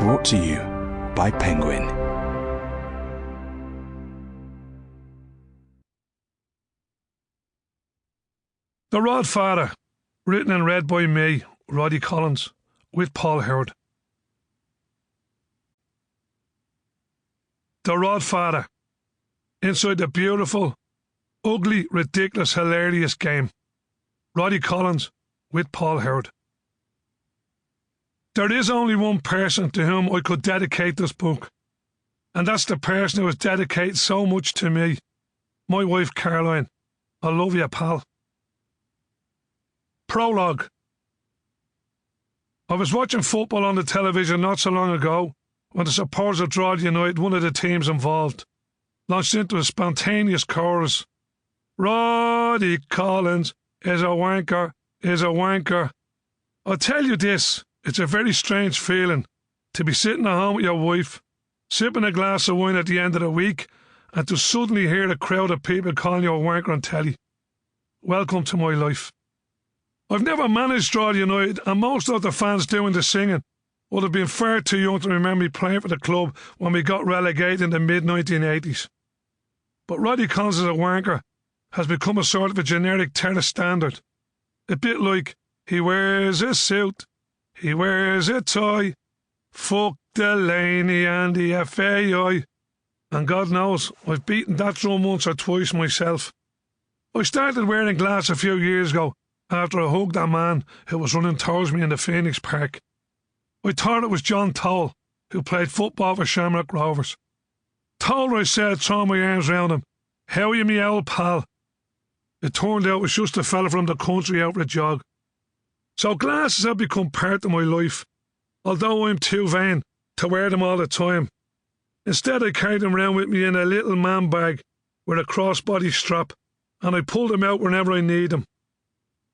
Brought to you by Penguin. The Rodfather, written and read by me, Roddy Collins, with Paul Howard. The Rodfather, inside the beautiful, ugly, ridiculous, hilarious game. Roddy Collins, with Paul Howard. There is only one person to whom I could dedicate this book, and that's the person who has dedicated so much to me, my wife Caroline. I love you, pal. Prologue. I was watching football on the television not so long ago when the supporters of Roddy United, one of the teams involved, launched into a spontaneous chorus. Roddy Collins is a wanker, is a wanker. I'll tell you this, it's a very strange feeling to be sitting at home with your wife, sipping a glass of wine at the end of the week, and to suddenly hear a crowd of people calling you a wanker on telly. Welcome to my life. I've never managed Roddy United, and most of the fans doing the singing would have been far too young to remember me playing for the club when we got relegated in the mid-1980s. But Roddy Collins as a wanker has become a sort of a generic terrace standard. A bit like, he wears a suit, he wears a tie, fuck Delaney and the FAI. And God knows, I've beaten that drum once or twice myself. I started wearing glass a few years ago after I hugged that man who was running towards me in the Phoenix Park. I thought it was John Delaney, who played football for Shamrock Rovers. Delaney, I said, throwing my arms round him, how are you, me old pal? It turned out it was just a fella from the country out for a jog. So glasses have become part of my life, although I'm too vain to wear them all the time. Instead, I carry them around with me in a little man bag with a crossbody strap, and I pull them out whenever I need them.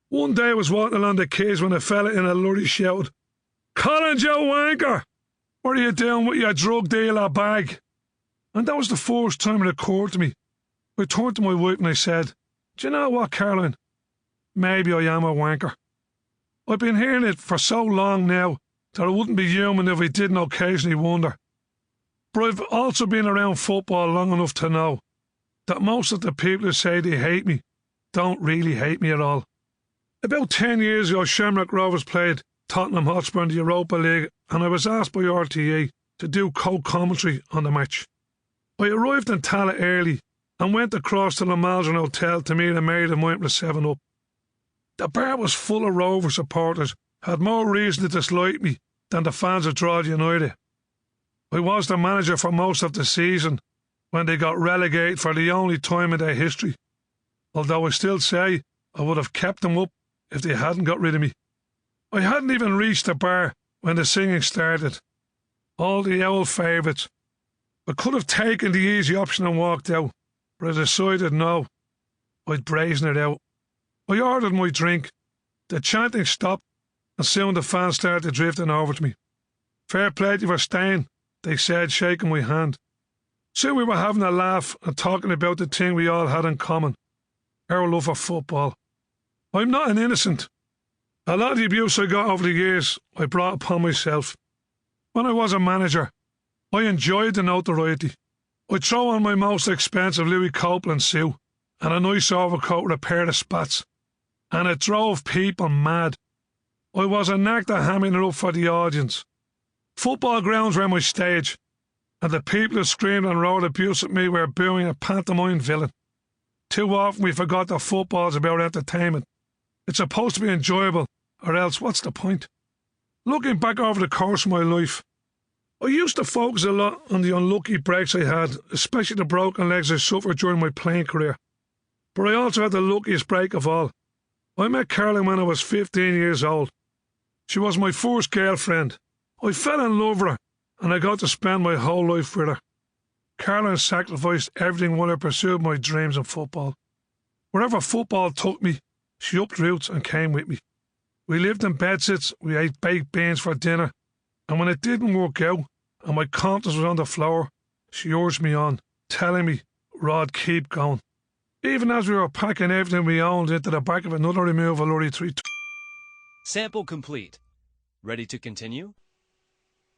One day I was walking along the quays when a fella in a lorry shouted, Collins, you wanker! What are you doing with your drug dealer bag? And that was the first time it occurred to me. I turned to my wife and I said, do you know what, Caroline? Maybe I am a wanker. I've been hearing it for so long now that I wouldn't be human if I didn't occasionally wonder. But I've also been around football long enough to know that most of the people who say they hate me don't really hate me at all. About 10 years ago, Shamrock Rovers played Tottenham Hotspur in the Europa League, and I was asked by RTE to do co-commentary on the match. I arrived in Tallaght early and went across to the Malvern Hotel to meet a mate of mine for 7-Up. The bar was full of Rover supporters who had more reason to dislike me than the fans of Roddy United. I was the manager for most of the season when they got relegated for the only time in their history, although I still say I would have kept them up if they hadn't got rid of me. I hadn't even reached the bar when the singing started. All the old favourites. I could have taken the easy option and walked out, but I decided no. I'd brazen it out. I ordered my drink. The chanting stopped, and soon the fans started drifting over to me. Fair play to you for staying, they said, shaking my hand. Soon we were having a laugh and talking about the thing we all had in common, our love for football. I'm not an innocent. A lot of the abuse I got over the years, I brought upon myself. When I was a manager, I enjoyed the notoriety. I'd throw on my most expensive Louis Copeland suit and a nice overcoat with a pair of spats, and it drove people mad. I was an actor hamming it up for the audience. Football grounds were my stage, and the people who screamed and roared abuse at me were booing a pantomime villain. Too often we forgot that football's about entertainment. It's supposed to be enjoyable, or else what's the point? Looking back over the course of my life, I used to focus a lot on the unlucky breaks I had, especially the broken legs I suffered during my playing career. But I also had the luckiest break of all. I met Caroline when I was 15 years old. She was my first girlfriend. I fell in love with her, and I got to spend my whole life with her. Caroline sacrificed everything while I pursued my dreams in football. Wherever football took me, she upped roots and came with me. We lived in bedsits, we ate baked beans for dinner, and when it didn't work out and my confidence was on the floor, she urged me on, telling me, Rod, keep going. Even as we were packing everything we owned into the back of another removal lorry 3. Sample complete. Ready to continue?